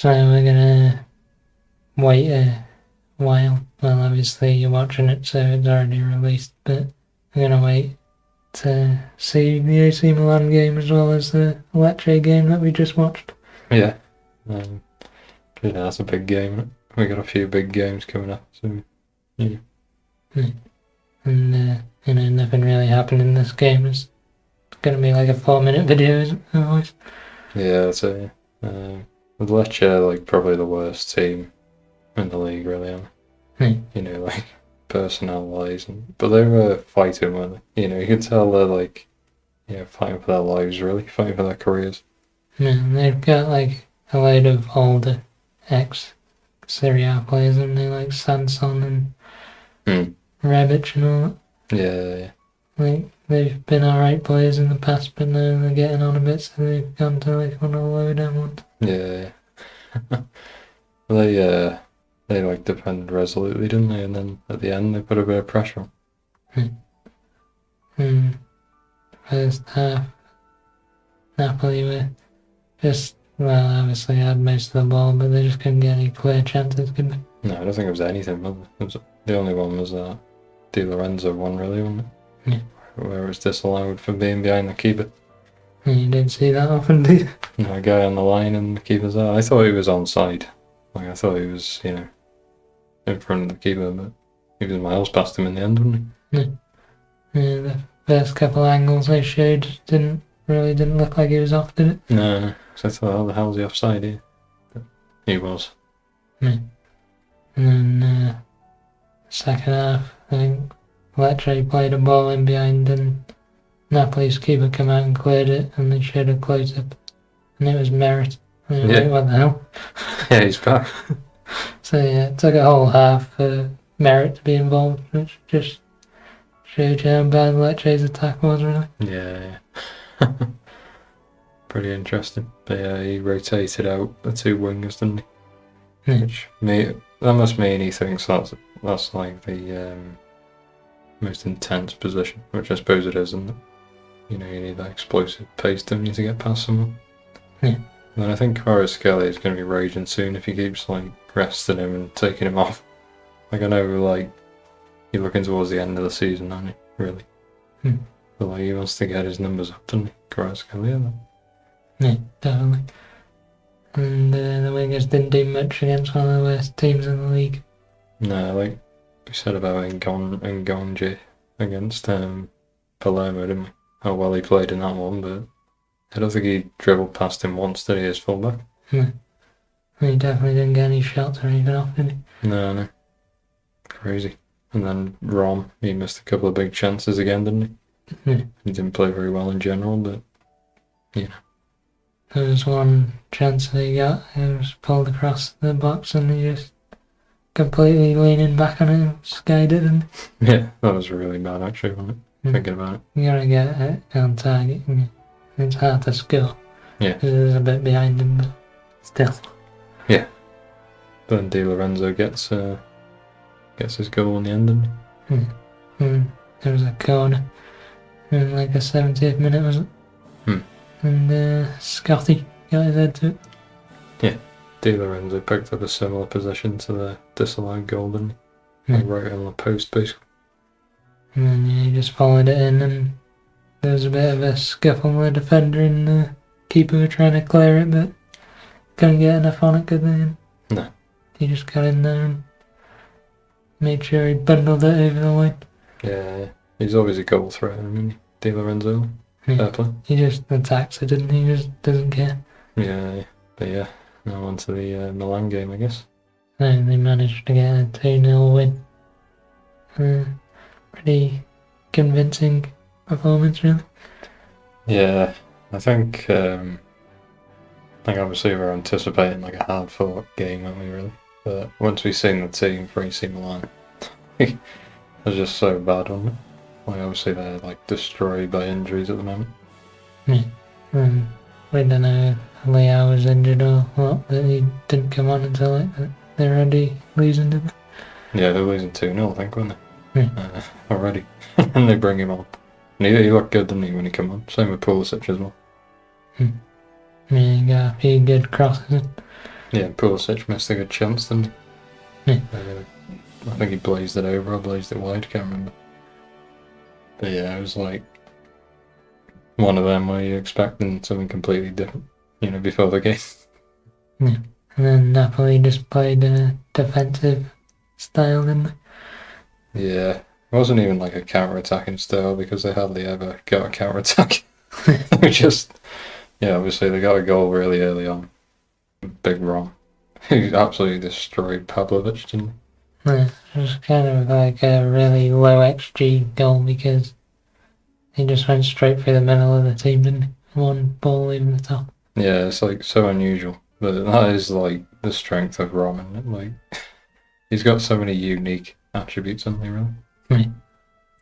So we're gonna wait a while. Well, obviously you're watching it, so it's already released, but we're gonna wait to see the AC Milan game as well as the Lecce game that we just watched. Yeah. That's a big game. We got a few big games coming up, so yeah. And nothing really happened in this game. It's gonna be like a 4-minute video, isn't it? Always. Yeah, so with Lecce, like probably the worst team in the league, really. Like personnel-wise, but they were fighting, weren't they? You could tell they're like, fighting for their lives, really, fighting for their careers. Yeah, they've got like a load of older ex-Serie A players, and they like Sanson and Rebic and all that. Yeah. Like, they've been alright players in the past, but now they're getting on a bit, so they've gone to like one of the lower down ones. Yeah. They like defended resolutely, didn't they? And then at the end they put a bit of pressure on. First half, Napoli were just, well, obviously had most of the ball, but they just couldn't get any clear chances, could they? No, I don't think it was anything. The only one was that Di Lorenzo one, really, wasn't it? Yeah. Where it was disallowed for being behind the keeper. You didn't see that often, do you? No, a guy on the line and the keeper's out. I thought he was onside. Like, I thought he was, in front of the keeper, but he was miles past him in the end, wasn't he? Yeah, the first couple of angles they showed didn't look like he was off, did it? No. So I thought, how the hell's he offside here? But he was. Yeah. And then second half, I think Lecce played a ball in behind and Napoli's keeper came out and cleared it, and they showed a close-up, and it was Merit. Yeah. Like, what the hell? Yeah, he's back. So yeah, it took a whole half for Merit to be involved, which just showed you how bad Lecce's attack was, really. Yeah. Pretty interesting. But yeah, he rotated out the two wingers, didn't he? Yeah. That must mean he thinks that's like the most intense position, which I suppose it is, isn't it? You need that explosive pace, don't you, to get past someone? Yeah. And I think Kvaratskhelia is going to be raging soon if he keeps like resting him and taking him off. Like, I know, like, you're looking towards the end of the season, aren't you? Really? But like, he wants to get his numbers up, doesn't he? Kvaratskhelia. Yeah, definitely. And the wingers didn't do much against one of the worst teams in the league. No, like we said about Ngonje against Palermo, didn't we? How well he played in that one, but I don't think he dribbled past him once, did he, as fullback? No. He definitely didn't get any shots or anything off, did he? No. Crazy. And then Rom, he missed a couple of big chances again, didn't he? Yeah. He didn't play very well in general, but There was one chance that he got, it was pulled across the box and he just completely leaning back on it and skied it. And yeah, that was really bad actually, wasn't it? Thinking about it. You gotta get it on target. It's hard to score. Yeah. Because there's a bit behind him, but still. Yeah. But then Di Lorenzo gets his goal in the end, didn't he? There was a corner in like the 70th minute, was it? And Scotty got his head to it. Yeah. Di Lorenzo picked up a similar position to the disallowed goal, didn't he? Like right on the post, basically. And then he just followed it in, and there was a bit of a scuffle with the defender and the keeper were trying to clear it, but couldn't get enough on it, could they? No. He just got in there and made sure he bundled it over the line. Yeah. He's always a goal threat, isn't he? Di Lorenzo. Fair play. He just attacks it, doesn't he? He just doesn't care. Yeah. But yeah, now on to the Milan game, I guess. So they managed to get a 2-0 win. Pretty convincing performance, really. Yeah, I think obviously we're anticipating like a hard-fought game, aren't we, really? But once we've seen the team for AC Milan, it's just so bad, wasn't it? Like, obviously they're like destroyed by injuries at the moment. Yeah. We don't know if Leao was injured or what, but he didn't come on until like they're already losing, didn't they? Yeah, they're losing 2-0, I think, weren't they? Yeah. Already. And they bring him on. And he looked good, didn't he, when he came on? Same with Pulisic as well. Yeah, he got a few good crosses. Yeah, Pulisic missed a good chance, didn't he? I think he blazed it over or blazed it wide, can't remember. But yeah, it was like one of them where you're expecting something completely different, before the game. Yeah. And then Napoli just played a defensive style, didn't they? Yeah, it wasn't even like a counter-attacking style because they hardly ever got a counter-attack. They just, obviously they got a goal really early on. Big Rom, who absolutely destroyed Pavlovic, didn't he? Yeah, it was kind of like a really low XG goal because he just went straight through the middle of the team, didn't he? One ball leaving the top. Yeah, it's like so unusual, but that is like the strength of Rom, and like he's got so many unique attributes, hasn't he? Really. Right.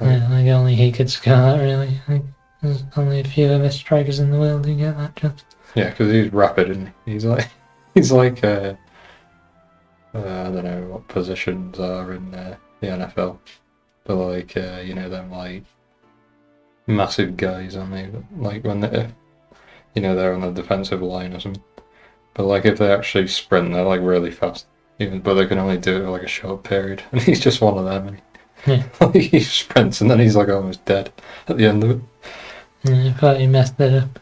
Yeah, like only he could score that, really. I think there's only a few of the strikers in the world who get that chance. Yeah, because he's rapid, and he's like I don't know what positions are in the NFL, but like them like massive guys, aren't they? Like when they're on the defensive line or something. But like if they actually sprint, they're like really fast. But they can only do it for like a short period, and he's just one of them. And he sprints, and then he's like almost dead at the end of it. Yeah, I thought he messed it up.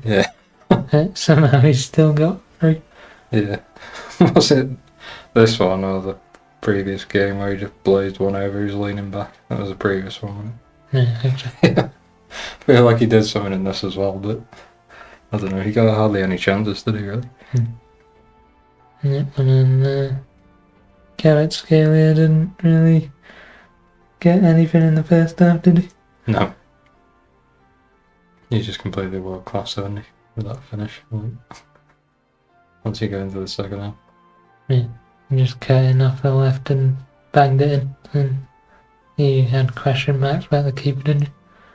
Yeah. Somehow he's still got through. Yeah. Was it this one or the previous game where he just blazed one over? He's leaning back. That was the previous one, wasn't it? Yeah, actually. Yeah. I feel like he did something in this as well, but I don't know. He got hardly any chances, did he? Really? Yeah, and then Kvaratskhelia didn't really get anything in the first half, did he? No. He's just completely world class, isn't he? With that finish. Once you go into the second half. Yeah, just cutting off the left and banged it in, and he had question marks about the keeper, didn't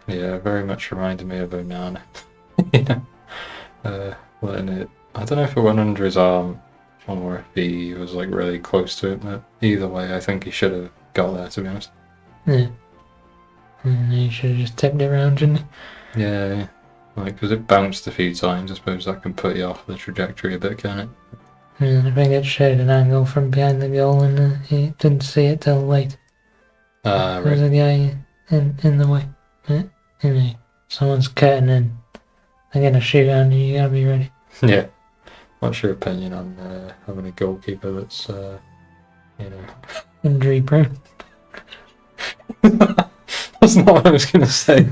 he? Yeah, very much reminded me of Onana. Letting it. I don't know if it went under his arm or if he was like really close to it, but either way, I think he should have got there, to be honest. Yeah. And he should have just tipped it around, shouldn't he? Yeah. Like, because it bounced a few times, I suppose that can put you off the trajectory a bit, can it? Yeah, I think it showed an angle from behind the goal and he didn't see it till late. Right. There was a guy in the way. Yeah. Someone's cutting in. They're going to shoot on you, you gotta be ready. Yeah. What's your opinion on having a goalkeeper that's, injury prone? That's not what I was going to say.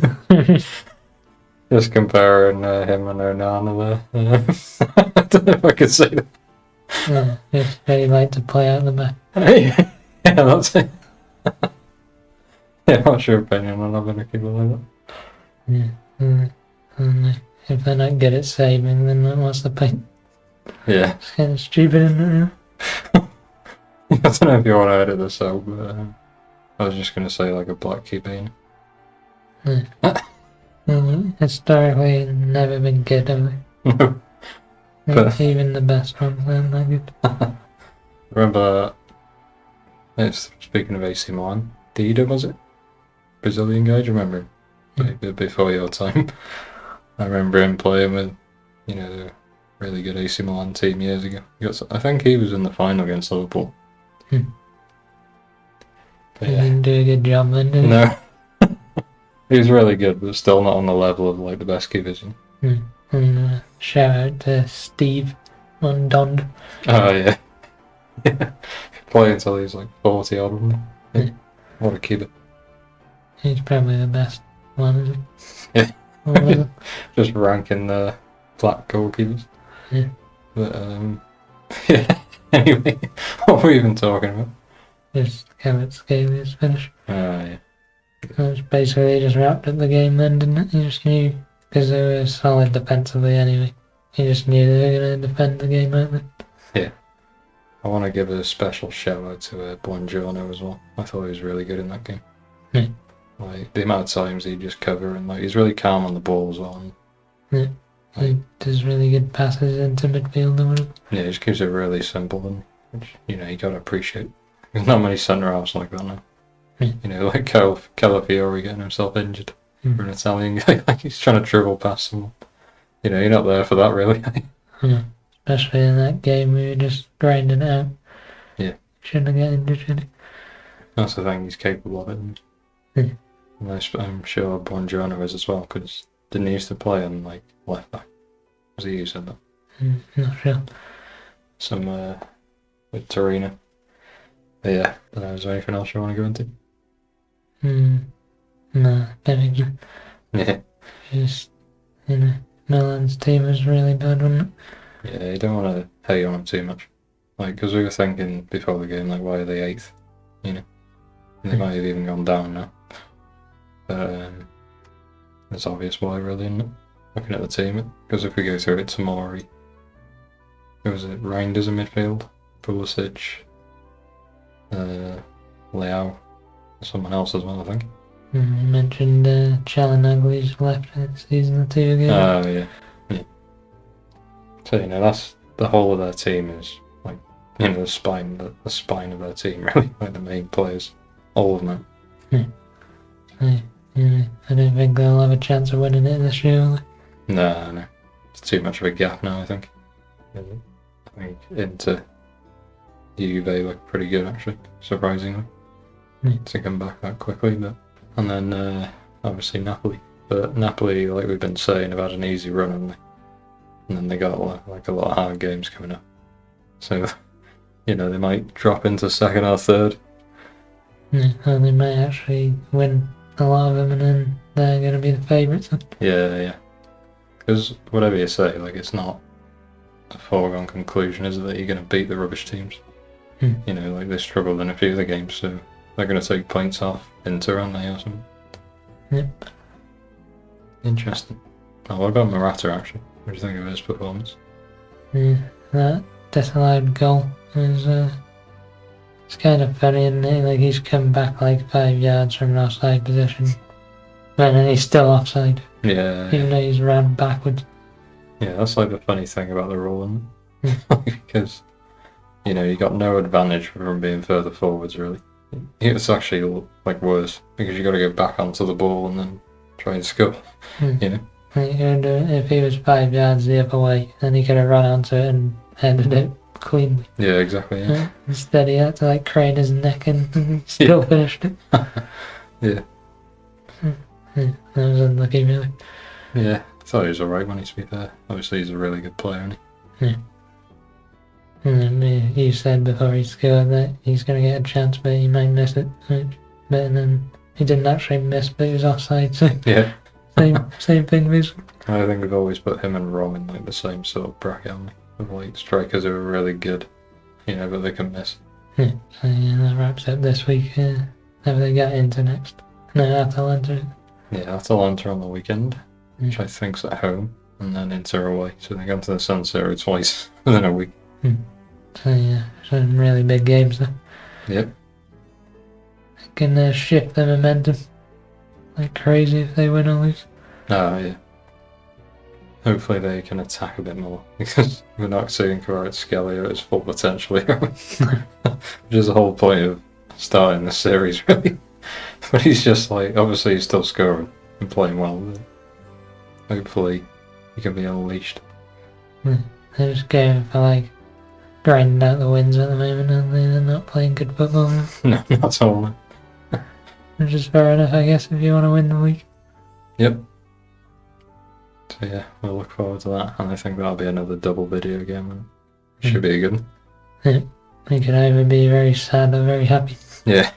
Just comparing him and Onana there. I don't know if I could say that. Yeah, just they like to play out the back. Yeah, that's it. Yeah, what's your opinion on having a keeper like that? Yeah, and if they're not good at saving, then what's the point? Yeah. It's kind of stupid, isn't it, really? I don't know if you want to edit this out, but I was just going to say like a black keeper. Yeah. Historically, never been good, have they? No. But even the best ones aren't that good. Remember, it's speaking of AC Milan, Dida, was it? Brazilian guy, do you remember him? Before your time. I remember him playing with, the really good AC Milan team years ago. I think he was in the final against Liverpool. But he didn't do a good job then, did he? No. He was really good, but still not on the level of like the best keepers. And shout out to Steve on Dond. Oh yeah. Play until he's like 40 odd. Yeah. What a keeper. He's probably the best one, isn't he? Yeah. Just ranking the black goalkeepers. Yeah. But yeah. Anyway, what were we even talking about? Just Kvaratskhelia finish. Oh yeah. It was basically just wrapped up the game then, didn't it? You just knew, because they were solid defensively anyway. You just knew they were going to defend the game, weren't they? Yeah. I want to give a special shout out to Buongiorno as well. I thought he was really good in that game. Yeah. Like the amount of times he'd just cover and like he's really calm on the ball as well. Yeah. He does really good passes into midfield and whatever. Yeah, he just keeps it really simple, and which you got to appreciate. There's not many centre halves like that now. Like Calafiori getting himself injured for an Italian guy, like he's trying to dribble past someone. You're not there for that really. especially in that game we were just grinding it out. Yeah. Shouldn't have got injured, should he? That's the thing, he's capable of it. Yeah. And I'm sure Buongiorno is as well, because didn't he used to play on like left back? Was he using that? Not sure. Some with Torino. But yeah, is there anything else you want to go into? No, don't think so. Yeah. Just, Milan's team was really bad, wasn't it? Yeah, you don't want to hate on them too much. Like, because we were thinking before the game, like, why are they 8th? And they might have even gone down now. But it's obvious why, really, isn't it? Looking at the team, because if we go through it, Tomori, who was it? Reinders in midfield, Pulisic, Leao, someone else as well, I think. You mentioned Chalanagli's left season or 2 ago. Oh, yeah. So, that's the whole of their team is, like, the spine of their team, really, like the main players. All of them. I don't think they'll have a chance of winning it this year. No. It's too much of a gap now, I think. I think Inter, Juve look pretty good, actually, surprisingly. To come back that quickly. And then, obviously, Napoli. But Napoli, like we've been saying, have had an easy run, haven't they? And then they got like a lot of hard games coming up. So, they might drop into second or third. Yeah, and they might actually win a lot of them, and then they're going to be the favourites. Yeah. Because whatever you say, like, it's not a foregone conclusion, is it, that you're going to beat the rubbish teams? Like they struggled in a few of the games, so they're going to take points off Inter, aren't they, or something? Yep. Interesting. Oh, what about Morata, actually? What do you think of his performance? Yeah, that disallowed goal is it's kind of funny, isn't it? Like, he's come back like 5 yards from an offside position, and then he's still offside. Yeah. Even though he's ran backwards. Yeah, that's like the funny thing about the rule, isn't it? Because, you got no advantage from being further forwards, really. It's actually, like, worse, because you got to go back onto the ball and then try and score, If he was 5 yards the other way, then he could have run onto it and headed it cleanly. Yeah, exactly, yeah. Instead he had to, like, crane his neck and still finished it. Yeah. That was unlucky, really. Yeah, I thought he was alright when to be fair. Obviously he's a really good player, isn't he? Yeah. And you said before he scored that he's going to get a chance, but he might miss it. But then he didn't actually miss, but he was offside, so yeah. same thing, basically. I think we've always put him and Rom in like the same sort of bracket, haven't we? Of like strikers who are really good, but they can miss. Yeah, so that wraps up this week. Have they got into next? No, Atalanta. Yeah, Atalanta on the weekend, which I think's at home, and then Inter away. So they go to the San Siro twice within a week. So yeah, some really big games there. Yep. They can shift the momentum like crazy if they win or lose. Oh yeah. Hopefully they can attack a bit more, because we're not seeing Kvaratskhelia at his full potential here. Which is the whole point of starting the series, really. But he's just like, obviously he's still scoring and playing well, but hopefully he can be unleashed. They're just going for like grinding out the wins at the moment, and they're not playing good football. No, not at all. Which is fair enough, I guess, if you want to win the league. Yep. So yeah, we'll look forward to that, and I think that'll be another double video game, and it should be a good one. Yeah, we could either be very sad or very happy. Yeah.